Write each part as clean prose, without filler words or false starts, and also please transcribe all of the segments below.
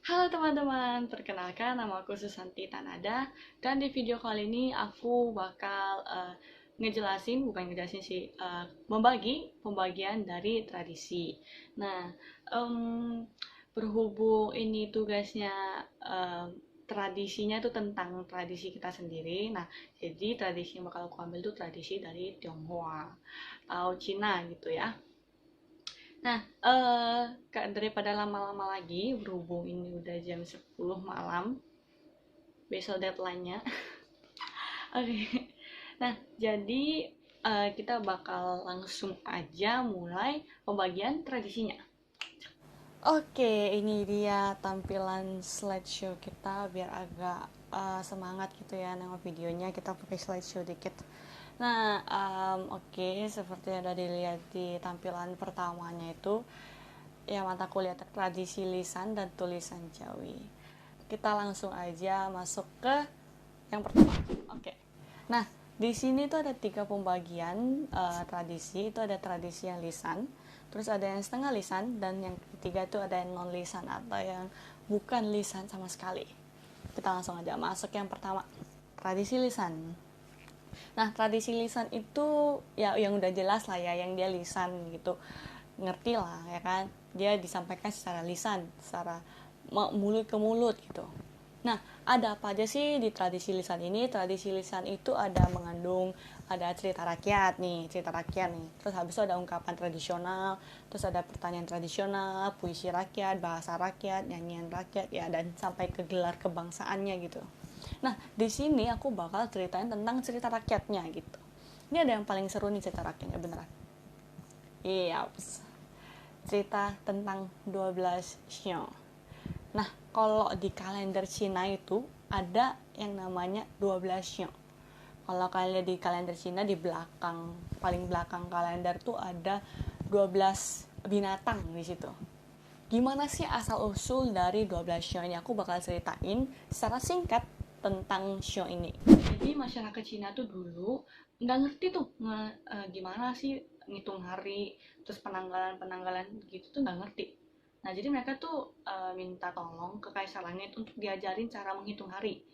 Halo teman-teman, perkenalkan nama aku Susanti Tanada dan di video kali ini aku bakal bukan ngejelasin sih, membagi pembagian dari tradisi. Nah, em, berhubung ini tugasnya tradisinya itu tentang tradisi kita sendiri. Nah, jadi tradisi yang bakal aku ambil itu tradisi dari Tionghoa atau Cina gitu ya. Nah, daripada lama-lama lagi, berhubung ini udah jam 10 malam, besok deadline-nya. Oke. Nah, jadi kita bakal langsung aja mulai pembagian tradisinya. Oke, ini dia tampilan slideshow kita biar agak semangat gitu ya nengok videonya. Kita pakai slideshow dikit. Nah, oke, seperti yang udah dilihat di tampilan pertamanya itu, ya mata kuliah tradisi lisan dan tulisan Jawi. Kita langsung aja masuk ke yang pertama. Oke. Nah, di sini tuh ada 3 pembagian tradisi. Itu ada tradisi yang lisan, terus ada yang setengah lisan, dan yang ketiga tuh ada yang non lisan atau yang bukan lisan sama sekali. Kita langsung aja masuk yang pertama, tradisi lisan. Nah, tradisi lisan itu ya yang udah jelas lah ya, yang dia lisan gitu. Ngerti lah ya kan, dia disampaikan secara lisan, secara mulut ke mulut gitu. Nah, ada apa aja sih di tradisi lisan ini? Tradisi lisan itu ada cerita rakyat nih, terus habis itu ada ungkapan tradisional, terus ada pertanyaan tradisional, puisi rakyat, bahasa rakyat, nyanyian rakyat ya, dan sampai ke gelar kebangsaannya gitu. Nah, di sini aku bakal ceritain tentang cerita rakyatnya gitu. Ini ada yang paling seru nih, cerita rakyatnya beneran. Iya, cerita tentang 12 Xiong. Nah, kalau di kalender Cina itu ada yang namanya 12 Xiong. Kalau kalian lihat di kalender Cina, di belakang, paling belakang kalender tuh ada 12 binatang di situ. Gimana sih asal usul dari 12 Xiong ini? Aku bakal ceritain secara singkat tentang Xiong ini. Jadi masyarakat Cina tuh dulu nggak ngerti tuh gimana sih ngitung hari, terus penanggalan gitu tuh nggak ngerti. Nah, jadi mereka tuh minta tolong ke Kaisar Langit untuk diajarin cara menghitung hari.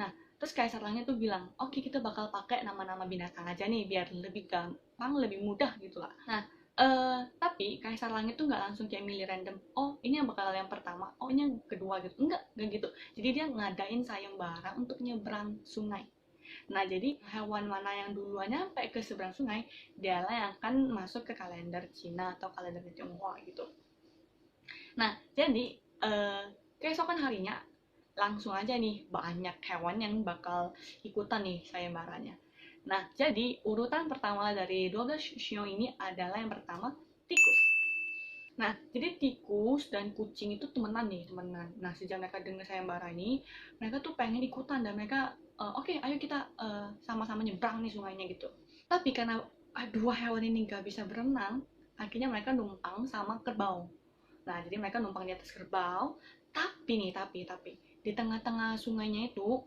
Nah, terus Kaisar Langit tuh bilang, oke, kita bakal pakai nama-nama binatang aja nih biar lebih gampang, lebih mudah gitu lah. Nah, tapi Kaisar Langit tuh nggak langsung kayak milih random, oh ini yang bakal yang pertama, oh ini yang kedua gitu. Enggak gitu. Jadi dia ngadain sayembara untuk nyebrang sungai. Nah, jadi hewan mana yang duluan nyampe ke seberang sungai, dialah yang akan masuk ke kalender Cina atau kalender Tionghoa gitu. Nah, jadi keesokan harinya langsung aja nih banyak hewan yang bakal ikutan nih sayembaranya. Nah, jadi urutan pertama dari 12 shio ini adalah yang pertama tikus. Nah, jadi tikus dan kucing itu temenan nih, temenan. Nah, sejak mereka dengar sayembara ini, mereka tuh pengen ikutan dan mereka oke, ayo kita sama-sama nyebrang nih sungainya gitu. Tapi karena dua hewan ini gak bisa berenang, akhirnya mereka numpang sama kerbau. Nah, jadi mereka numpang di atas kerbau, tapi di tengah-tengah sungainya itu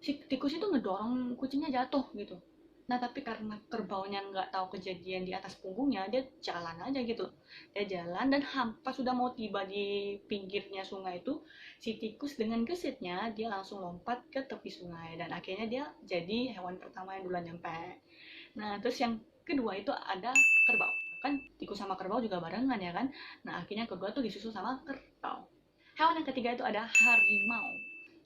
si tikus itu ngedorong kucingnya jatuh gitu. Nah, tapi karena kerbaunya nggak tahu kejadian di atas punggungnya, dia jalan aja gitu. Dia jalan dan pas sudah mau tiba di pinggirnya sungai itu, si tikus dengan gesitnya dia langsung lompat ke tepi sungai dan akhirnya dia jadi hewan pertama yang duluan nyampe. Nah, terus yang kedua itu ada kerbau. Kan tikus sama kerbau juga barengan ya kan. Nah, akhirnya kedua tuh disusul sama kerbau. Hewan yang ketiga itu ada harimau.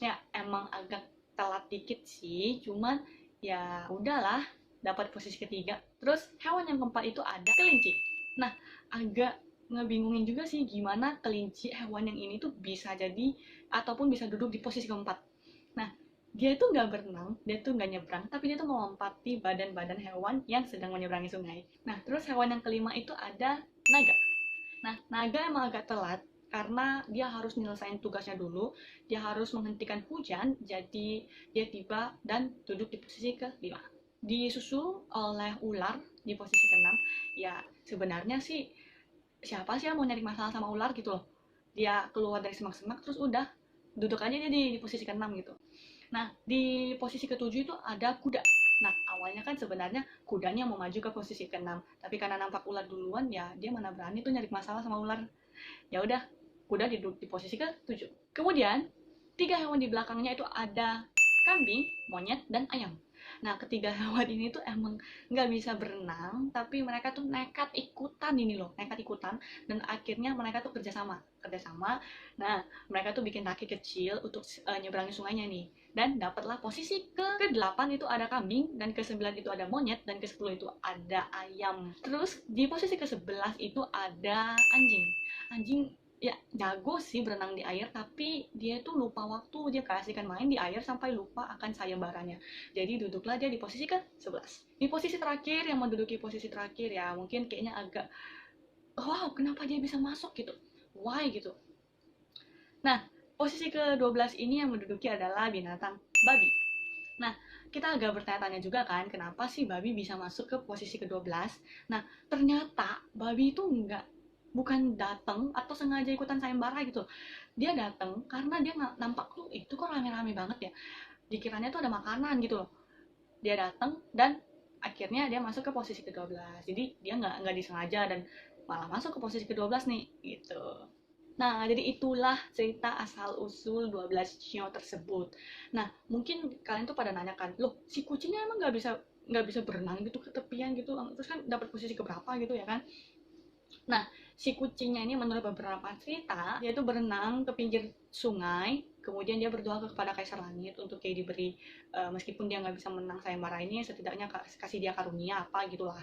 Ya, emang agak telat dikit sih, cuman ya udahlah, dapat posisi ketiga. Terus hewan yang keempat itu ada kelinci. Nah, agak ngebingungin juga sih gimana kelinci hewan yang ini tuh bisa jadi ataupun bisa duduk di posisi keempat. Nah, dia itu nggak berenang, dia tuh nggak nyebrang, tapi dia tuh melompati badan-badan hewan yang sedang menyeberangi sungai. Nah, terus hewan yang kelima itu ada naga. Nah, naga emang agak telat karena dia harus nyelesain tugasnya dulu, dia harus menghentikan hujan, jadi dia tiba dan duduk di posisi ke-5. Disusul oleh ular di posisi ke-6. Ya, sebenarnya sih siapa sih yang mau nyari masalah sama ular gitu loh. Dia keluar dari semak-semak terus udah duduk aja dia di posisi ke-6 gitu. Nah, di posisi ketujuh itu ada kuda. Nah, awalnya kan sebenarnya kudanya mau maju ke posisi ke-6, tapi karena nampak ular duluan, ya dia mana berani tuh nyari masalah sama ular. Ya udah, kuda di posisi ke-7. Kemudian 3 hewan di belakangnya itu ada kambing, monyet, dan ayam. Nah, ketiga hewan ini tuh emang nggak bisa berenang, tapi mereka tuh nekat ikutan ini loh, nekat ikutan, dan akhirnya mereka tuh kerjasama. Nah, mereka tuh bikin raki kecil untuk nyeberangi sungainya nih. Dan dapatlah posisi ke-8 itu ada kambing, dan ke-9 itu ada monyet, dan ke-10 itu ada ayam. Terus di posisi ke-11 itu ada anjing. Anjing ya jago sih berenang di air, tapi dia tuh lupa waktu, dia kasihkan main di air sampai lupa akan sayembaranya. Jadi duduklah dia di posisi ke-11. Di posisi terakhir, yang menduduki posisi terakhir ya mungkin kayaknya agak wow, kenapa dia bisa masuk gitu, why gitu. Nah, posisi ke-12 ini yang menduduki adalah binatang babi. Nah, kita agak bertanya-tanya juga kan, kenapa sih babi bisa masuk ke posisi ke-12? Nah, ternyata babi itu bukan datang atau sengaja ikutan sayembara gitu. Dia datang karena dia nampak tuh itu kok rame-rame banget ya. Dikiranya tuh ada makanan gitu loh. Dia datang dan akhirnya dia masuk ke posisi ke-12. Jadi dia nggak disengaja dan malah masuk ke posisi ke-12 nih gitu. Nah, jadi itulah cerita asal-usul 12 sio tersebut. Nah, mungkin kalian tuh pada nanya kan, loh si kucingnya emang nggak bisa berenang gitu ke tepian gitu, terus kan dapat posisi keberapa gitu ya kan? Nah, si kucingnya ini menurut beberapa cerita, dia itu berenang ke pinggir sungai, kemudian dia berdoa kepada Kaisar Langit untuk kayak diberi, meskipun dia nggak bisa menang sayembara ini, setidaknya kasih dia karunia apa gitulah.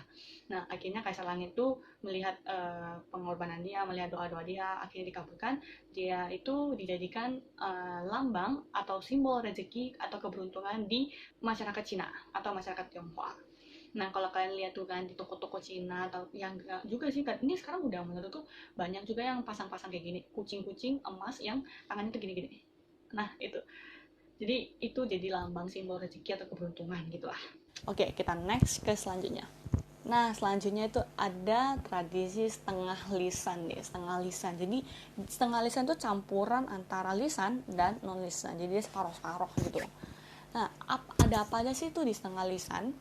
Nah, akhirnya Kaisar Langit tuh melihat pengorbanan dia, melihat doa-doa dia, akhirnya dikabulkan. Dia itu dijadikan lambang atau simbol rezeki atau keberuntungan di masyarakat Cina atau masyarakat Tionghoa. Nah, kalau kalian lihat tuh kan di toko-toko Cina atau yang enggak juga sih kan, ini sekarang udah menurut tuh banyak juga yang pasang-pasang kayak gini, kucing-kucing emas yang tangannya tuh gini-gini. Nah, itu. Jadi itu jadi lambang simbol rezeki atau keberuntungan gitu lah. Oke, kita next ke selanjutnya. Nah, selanjutnya itu ada tradisi setengah lisan nih, setengah lisan. Jadi setengah lisan itu campuran antara lisan dan non lisan. Jadi dia separoh-separoh gitu. Nah, ada apa aja sih tuh di setengah lisan?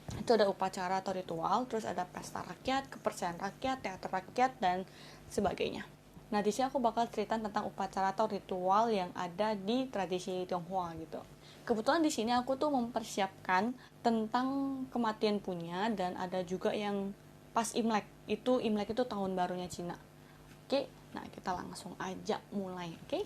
Itu ada upacara atau ritual, terus ada pesta rakyat, kepercayaan rakyat, teater rakyat, dan sebagainya. Nah, di sini aku bakal cerita tentang upacara atau ritual yang ada di tradisi Tionghoa gitu. Kebetulan di sini aku tuh mempersiapkan tentang kematian punya, dan ada juga yang pas Imlek. Imlek itu tahun barunya Cina. Oke, nah kita langsung aja mulai, oke?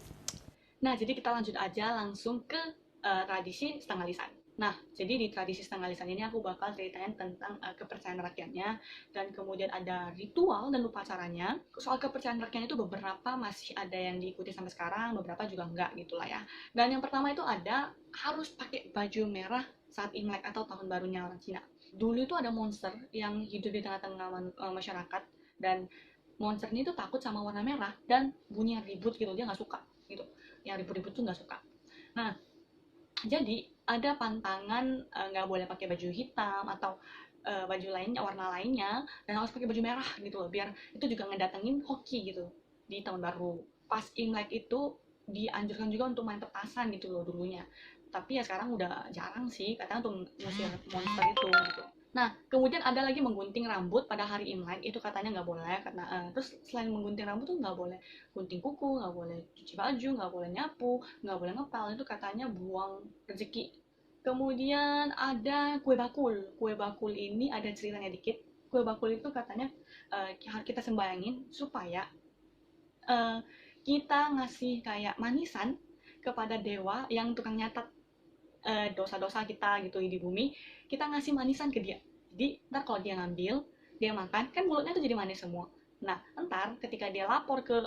Nah, jadi kita lanjut aja langsung ke tradisi setengah lisan. Nah, jadi di tradisi setengah lisan ini aku bakal ceritain tentang kepercayaan rakyatnya, dan kemudian ada ritual dan upacaranya. Soal kepercayaan rakyatnya itu beberapa masih ada yang diikuti sampai sekarang, beberapa juga enggak gitu lah ya. Dan yang pertama itu ada harus pakai baju merah saat Imlek atau tahun barunya orang Cina. Dulu itu ada monster yang hidup di tengah-tengah masyarakat, dan monster ini tuh takut sama warna merah dan bunyi ribut gitu, dia nggak suka gitu. Yang ribut-ribut tuh nggak suka. Nah, jadi ada pantangan nggak boleh pakai baju hitam atau baju lainnya, warna lainnya, dan harus pakai baju merah gitu loh, biar itu juga ngedatengin hoki gitu di tahun baru. Pas Imlek itu dianjurkan juga untuk main petasan gitu loh dulunya, tapi ya sekarang udah jarang sih, katanya untuk ngusir monster itu gitu. Nah, kemudian ada lagi menggunting rambut pada hari Imlek, itu katanya nggak boleh karena terus selain menggunting rambut tuh nggak boleh gunting kuku, nggak boleh cuci baju, nggak boleh nyapu, nggak boleh ngepel, itu katanya buang rezeki. Kemudian ada kue bakul. Kue bakul ini ada ceritanya dikit. Kue bakul itu katanya kita sembayangin supaya uh, kita ngasih kayak manisan kepada dewa yang tukang nyatet dosa-dosa kita gitu di bumi, kita ngasih manisan ke dia. Jadi ntar kalau dia ngambil, dia makan, kan mulutnya tuh jadi manis semua. Nah, ntar ketika dia lapor ke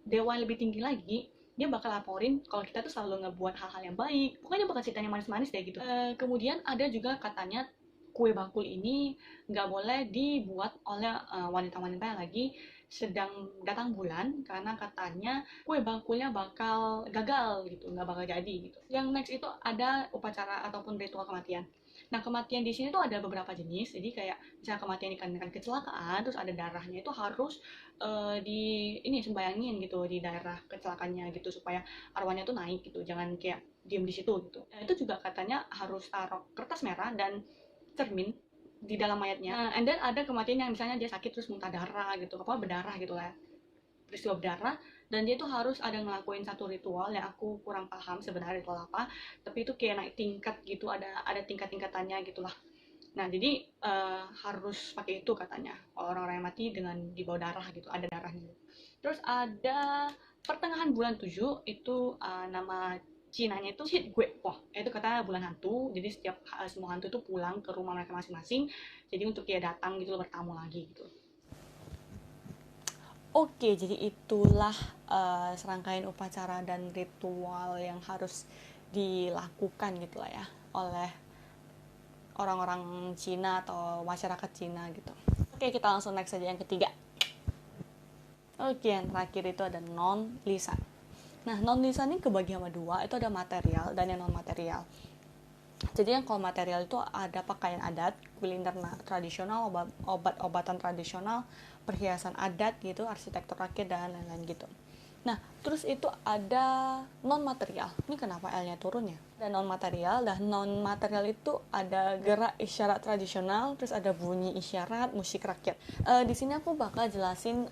dewa yang lebih tinggi lagi, dia bakal laporin kalau kita tuh selalu ngebuat hal-hal yang baik. Pokoknya bakal ceritanya manis-manis deh gitu. Kemudian ada juga katanya kue bakul ini nggak boleh dibuat oleh wanita-wanita yang lagi sedang datang bulan, karena katanya kue bakulnya bakal gagal gitu, nggak bakal jadi gitu. Yang next itu ada upacara ataupun ritual kematian. Nah, kematian di sini tuh ada beberapa jenis. Jadi kayak misalnya kematian dikarenakan kecelakaan, terus ada darahnya itu harus di ini sembayangin gitu di daerah kecelakaannya gitu, supaya arwahnya tuh naik gitu, jangan kayak diem di situ gitu. Nah, itu juga katanya harus taruh kertas merah dan cermin di dalam mayatnya. And then ada kematian yang misalnya dia sakit terus muntah darah gitu, apa berdarah gitu lah, peristiwa berdarah. dan dia tuh harus ada ngelakuin satu ritual yang aku kurang paham sebenarnya ritual apa, tapi itu kayak naik tingkat gitu, ada tingkat-tingkatannya gitulah. Nah, jadi harus pakai itu katanya. Kalau orang-orang yang mati dengan di bawah darah gitu, ada darahnya. Terus ada pertengahan bulan 7 itu nama Cinanya itu Hit Gue. Wah, itu katanya bulan hantu. Jadi setiap semua hantu itu pulang ke rumah mereka masing-masing. Jadi untuk dia datang gitu bertamu lagi gitu. Oke, jadi itulah serangkaian upacara dan ritual yang harus dilakukan gitu lah ya oleh orang-orang Cina atau masyarakat Cina gitu. Oke, kita langsung next saja yang ketiga. Oke, yang terakhir itu ada non-lisan. Nah, non-lisan ini kebagi sama dua, itu ada material dan yang non-material. Jadi yang kalau material itu ada pakaian adat, kuliner tradisional, obat-obatan tradisional, perhiasan adat gitu, arsitektur rakyat dan lain-lain gitu. Nah, terus itu ada non-material. Ini kenapa L-nya turun ya? Ada non-material, dan non-material itu ada gerak isyarat tradisional, terus ada bunyi isyarat, musik rakyat. Di sini aku bakal jelasin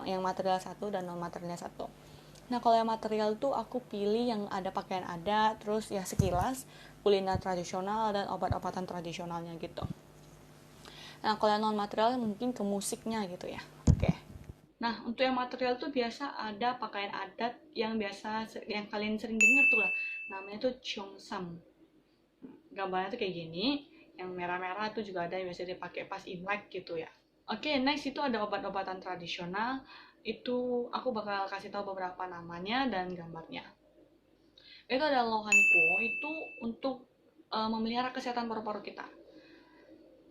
yang material satu dan non-materialnya satu. Nah, kalau yang material tuh aku pilih yang ada pakaian adat, terus ya sekilas kuliner tradisional dan obat-obatan tradisionalnya gitu. Nah, kalau yang non-material mungkin ke musiknya gitu ya. Oke. Nah, untuk yang material tuh biasa ada pakaian adat yang kalian sering dengar tuh lah. Namanya tuh cheongsam. Gambarnya tuh kayak gini, yang merah-merah tuh juga ada yang biasa dipakai pas Imlek gitu ya. Oke, next itu ada obat-obatan tradisional. Itu aku bakal kasih tahu beberapa namanya dan gambarnya. Itu ada lohanko, itu untuk memelihara kesehatan paru-paru kita.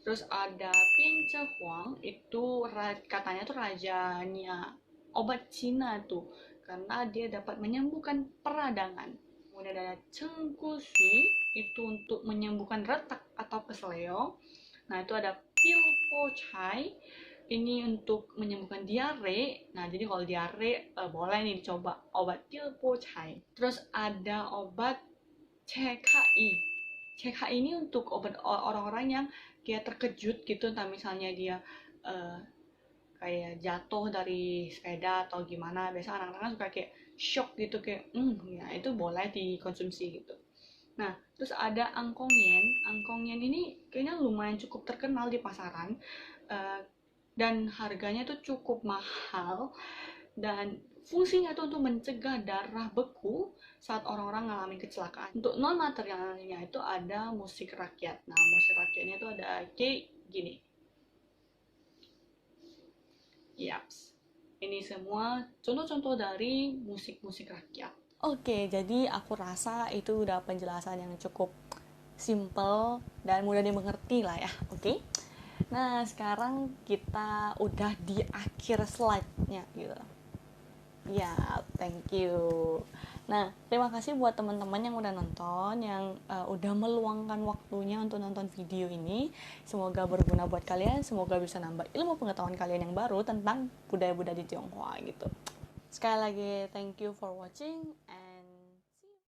Terus ada Pince Huang, itu katanya tuh rajanya obat Cina tuh, karena dia dapat menyembuhkan peradangan. Kemudian ada Cengku Sui, itu untuk menyembuhkan retak atau keseleo. Nah, itu ada Pil Po Chai, ini untuk menyembuhkan diare. Nah, jadi kalau diare boleh nih dicoba obat Pil Po Chai. Terus ada obat CKI. CKI ini untuk obat orang-orang yang kayak terkejut gitu, entah misalnya dia kayak jatuh dari sepeda atau gimana. Biasa anak-anak kan suka kayak shock gitu, kayak ya itu boleh dikonsumsi gitu. Nah, terus ada angkongyen. Angkongyen ini kayaknya lumayan cukup terkenal di pasaran, dan harganya tuh cukup mahal, dan fungsinya tuh untuk mencegah darah beku saat orang-orang ngalamin kecelakaan. Untuk non materialnya itu ada musik rakyat. Nah, musik rakyatnya itu ada kayak gini. Yaps. Ini semua contoh-contoh dari musik-musik rakyat. Oke, jadi aku rasa itu udah penjelasan yang cukup simple dan mudah dimengerti lah ya. Oke. Nah, sekarang kita udah di akhir slide-nya gitu. Ya, thank you. Nah, terima kasih buat teman-teman yang udah nonton, yang udah meluangkan waktunya untuk nonton video ini. Semoga berguna buat kalian, semoga bisa nambah ilmu pengetahuan kalian yang baru tentang budaya-budaya di Tionghoa gitu. Sekali lagi, thank you for watching.